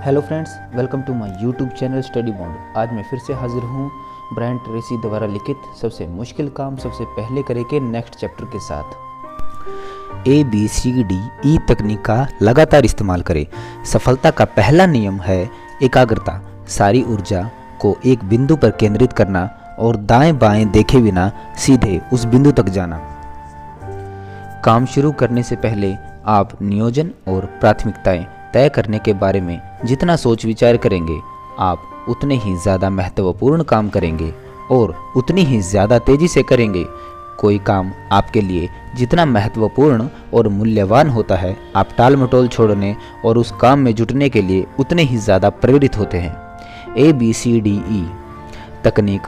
Hello friends, welcome to my YouTube channel Study Bond. आज मैं फिर से हाजिर हूँ ब्रायन ट्रेसी द्वारा लिखित सबसे मुश्किल काम सबसे पहले करें के नेक्स्ट चैप्टर के साथ। ABCD तकनीक का लगातार इस्तेमाल करें। सफलता का पहला नियम है एकाग्रता। सारी ऊर्जा को एक बिंदु पर केंद्रित करना और दाएं बाएं देखे बिना सीधे उस बिंदु तक जाना। काम शुरू करने से पहले आप नियोजन और प्राथमिकताएं तय करने के बारे में जितना सोच विचार करेंगे, आप उतने ही ज़्यादा महत्वपूर्ण काम करेंगे और उतनी ही ज़्यादा तेज़ी से करेंगे। कोई काम आपके लिए जितना महत्वपूर्ण और मूल्यवान होता है, आप टाल मटोल छोड़ने और उस काम में जुटने के लिए उतने ही ज़्यादा प्रेरित होते हैं। ABCDE तकनीक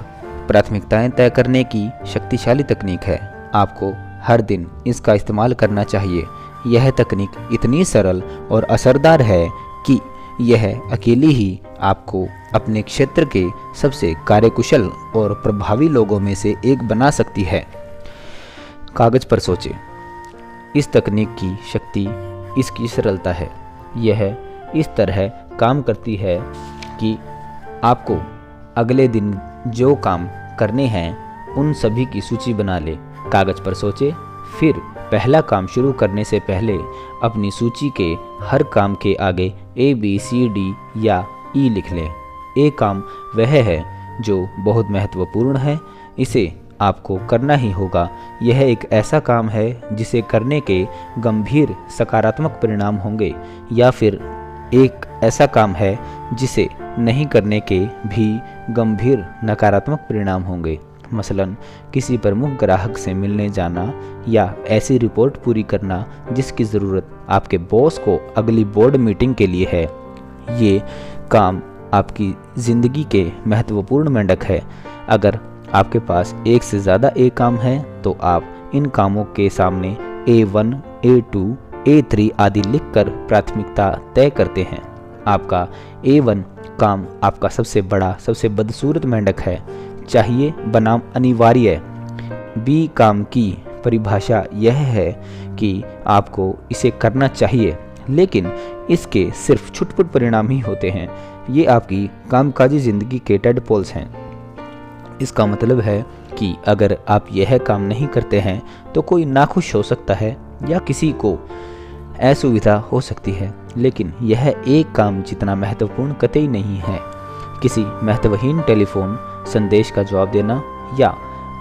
प्राथमिकताएं तय करने की शक्तिशाली तकनीक है। आपको हर दिन इसका इस्तेमाल करना चाहिए। यह तकनीक इतनी सरल और असरदार है कि यह अकेली ही आपको अपने क्षेत्र के सबसे कार्यकुशल और प्रभावी लोगों में से एक बना सकती है। कागज पर सोचें। इस तकनीक की शक्ति इसकी सरलता है। यह इस तरह काम करती है कि आपको अगले दिन जो काम करने हैं उन सभी की सूची बना ले। कागज पर सोचें, फिर पहला काम शुरू करने से पहले अपनी सूची के हर काम के आगे ABCD या E लिख लें। A काम वह है जो बहुत महत्वपूर्ण है, इसे आपको करना ही होगा। यह एक ऐसा काम है जिसे करने के गंभीर सकारात्मक परिणाम होंगे, या फिर एक ऐसा काम है जिसे नहीं करने के भी गंभीर नकारात्मक परिणाम होंगे। मसलन किसी प्रमुख ग्राहक से मिलने जाना या ऐसी रिपोर्ट पूरी करना जिसकी ज़रूरत आपके बॉस को अगली बोर्ड मीटिंग के लिए है। ये काम आपकी ज़िंदगी के महत्वपूर्ण मेंढक है। अगर आपके पास एक से ज़्यादा A काम है तो आप इन कामों के सामने A1, A2, A3 आदि लिखकर प्राथमिकता तय करते हैं। आपका A1 काम आपका सबसे बड़ा, सबसे बदसूरत मेंढक है, चाहिए बनाम अनिवार्य। B काम की परिभाषा यह है कि आपको इसे करना चाहिए, लेकिन इसके सिर्फ छुटपुट परिणाम ही होते हैं। ये आपकी कामकाजी ज़िंदगी के टेडपोल्स हैं। इसका मतलब है कि अगर आप यह काम नहीं करते हैं तो कोई नाखुश हो सकता है या किसी को असुविधा हो सकती है, लेकिन यह एक काम जितना महत्वपूर्ण कतई नहीं है। किसी महत्वहीन टेलीफोन संदेश का जवाब देना या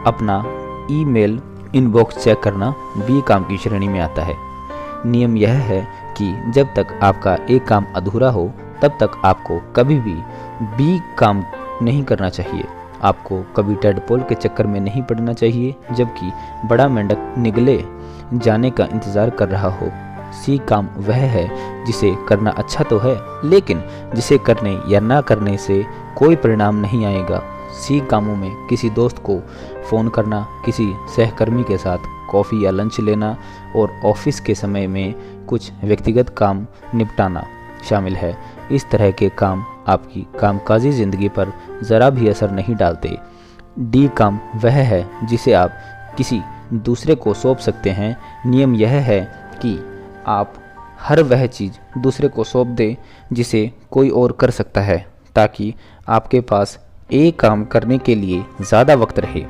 अपना ईमेल इनबॉक्स चेक करना B काम की श्रेणी में आता है। नियम यह है कि जब तक आपका एक काम अधूरा हो तब तक आपको कभी भी B काम नहीं करना चाहिए। आपको कभी टेडपोल के चक्कर में नहीं पड़ना चाहिए जबकि बड़ा मेंढक निगले जाने का इंतज़ार कर रहा हो। C काम वह है जिसे करना अच्छा तो है, लेकिन जिसे करने या ना करने से कोई परिणाम नहीं आएगा। C कामों में किसी दोस्त को फ़ोन करना, किसी सहकर्मी के साथ कॉफ़ी या लंच लेना और ऑफिस के समय में कुछ व्यक्तिगत काम निपटाना शामिल है। इस तरह के काम आपकी कामकाजी ज़िंदगी पर ज़रा भी असर नहीं डालते। D काम वह है जिसे आप किसी दूसरे को सौंप सकते हैं। नियम यह है कि आप हर वह चीज़ दूसरे को सौंप दें जिसे कोई और कर सकता है, ताकि आपके पास A काम करने के लिए ज़्यादा वक्त रहे,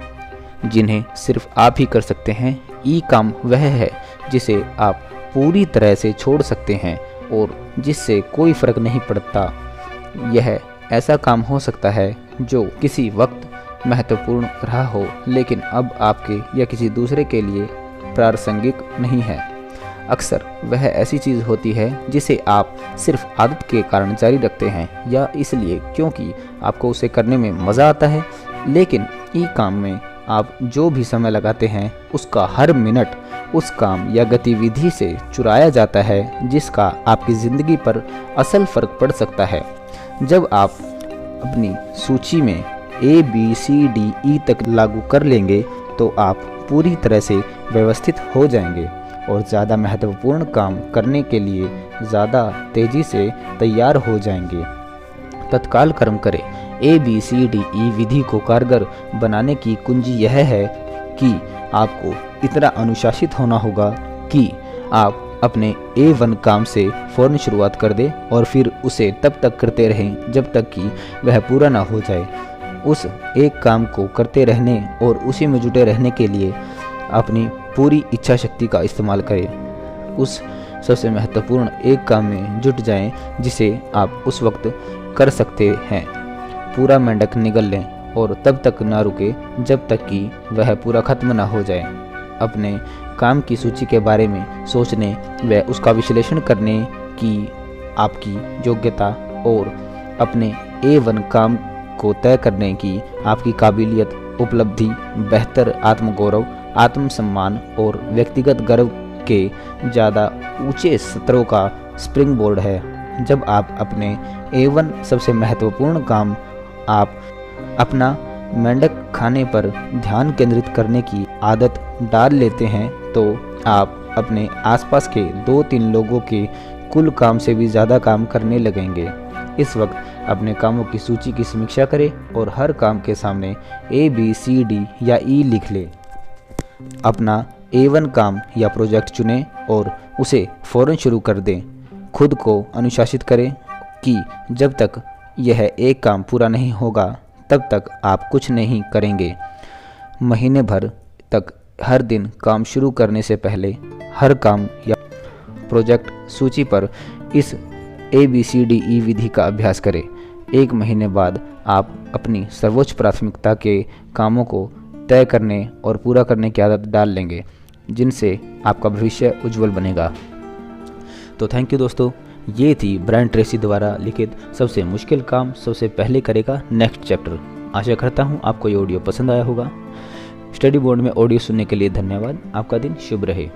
जिन्हें सिर्फ आप ही कर सकते हैं। E काम वह है जिसे आप पूरी तरह से छोड़ सकते हैं और जिससे कोई फ़र्क नहीं पड़ता। यह ऐसा काम हो सकता है जो किसी वक्त महत्वपूर्ण रहा हो, लेकिन अब आपके या किसी दूसरे के लिए प्रासंगिक नहीं है। अक्सर वह ऐसी चीज़ होती है जिसे आप सिर्फ आदत के कारण जारी रखते हैं या इसलिए क्योंकि आपको उसे करने में मज़ा आता है। लेकिन ई काम में आप जो भी समय लगाते हैं उसका हर मिनट उस काम या गतिविधि से चुराया जाता है जिसका आपकी ज़िंदगी पर असल फ़र्क पड़ सकता है। जब आप अपनी सूची में ABCDE तक लागू कर लेंगे तो आप पूरी तरह से व्यवस्थित हो जाएंगे और ज़्यादा महत्वपूर्ण काम करने के लिए ज़्यादा तेज़ी से तैयार हो जाएंगे। तत्काल कर्म करें। ABCDE विधि को कारगर बनाने की कुंजी यह है कि आपको इतना अनुशासित होना होगा कि आप अपने A1 काम से फ़ौरन शुरुआत कर दे और फिर उसे तब तक करते रहें जब तक कि वह पूरा ना हो जाए। उस एक काम को करते रहने और उसी में जुटे रहने के लिए अपनी पूरी इच्छा शक्ति का इस्तेमाल करें। उस सबसे महत्वपूर्ण एक काम में जुट जाएं जिसे आप उस वक्त कर सकते हैं। पूरा मेंढक निगल लें और तब तक ना रुके जब तक कि वह पूरा खत्म ना हो जाए। अपने काम की सूची के बारे में सोचने व उसका विश्लेषण करने की आपकी योग्यता और अपने A1 काम को तय करने की आपकी काबिलियत, उपलब्धि, बेहतर आत्मगौरव, आत्मसम्मान और व्यक्तिगत गर्व के ज़्यादा ऊंचे स्तरों का स्प्रिंग बोर्ड है। जब आप अपने A1 सबसे महत्वपूर्ण काम आप अपना मेंढक खाने पर ध्यान केंद्रित करने की आदत डाल लेते हैं तो आप अपने आसपास के 2-3 लोगों के कुल काम से भी ज़्यादा काम करने लगेंगे। इस वक्त अपने कामों की सूची की समीक्षा करें और हर काम के सामने A, B, C, D या E लिख लें। अपना A1 काम या प्रोजेक्ट चुनें और उसे फ़ौरन शुरू कर दें। खुद को अनुशासित करें कि जब तक यह एक काम पूरा नहीं होगा तब तक आप कुछ नहीं करेंगे। महीने भर तक हर दिन काम शुरू करने से पहले हर काम या प्रोजेक्ट सूची पर इस ABCDE विधि का अभ्यास करें। 1 महीने बाद आप अपनी सर्वोच्च प्राथमिकता के कामों को तय करने और पूरा करने की आदत डाल लेंगे, जिनसे आपका भविष्य उज्जवल बनेगा। तो थैंक यू दोस्तों, ये थी ब्रायन ट्रेसी द्वारा लिखित सबसे मुश्किल काम सबसे पहले करेगा नेक्स्ट चैप्टर। आशा करता हूँ आपको ये ऑडियो पसंद आया होगा। स्टडी बोर्ड में ऑडियो सुनने के लिए धन्यवाद। आपका दिन शुभ रहे।